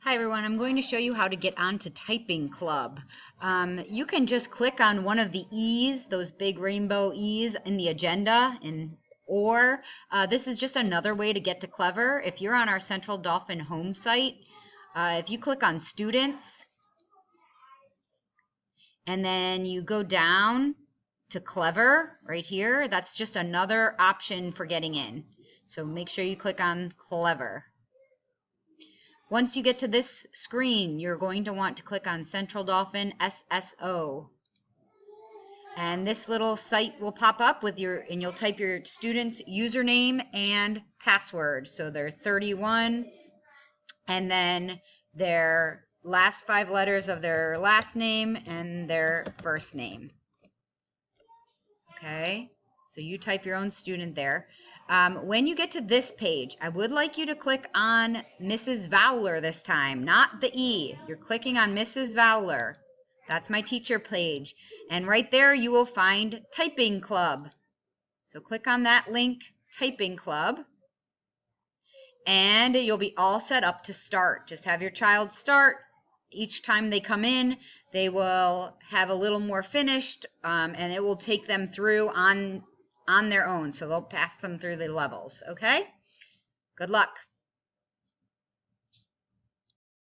Hi everyone, I'm going to show you how to get onto Typing Club. You can just click on one of the E's, those big rainbow E's in the agenda, or this is just another way to get to Clever. If you're on our Central Dolphin home site, if you click on Students, and then you go down to Clever right here, that's just another option for getting in. So make sure you click on Clever. Once you get to this screen, you're going to want to click on Central Dolphin SSO. And this little site will pop up with and you'll type your student's username and password. So they're 31 and then their last 5 letters of their last name and their first name. Okay, so you type your own student there. When you get to this page, I would like you to click on Mrs. Vowler this time, not the E. You're clicking on Mrs. Vowler. That's my teacher page. And right there you will find Typing Club. So click on that link, Typing Club, and you'll be all set up to start. Just have your child start. Each time they come in, they will have a little more finished, and it will take them through on their own. So they'll pass them through the levels, okay? Good luck.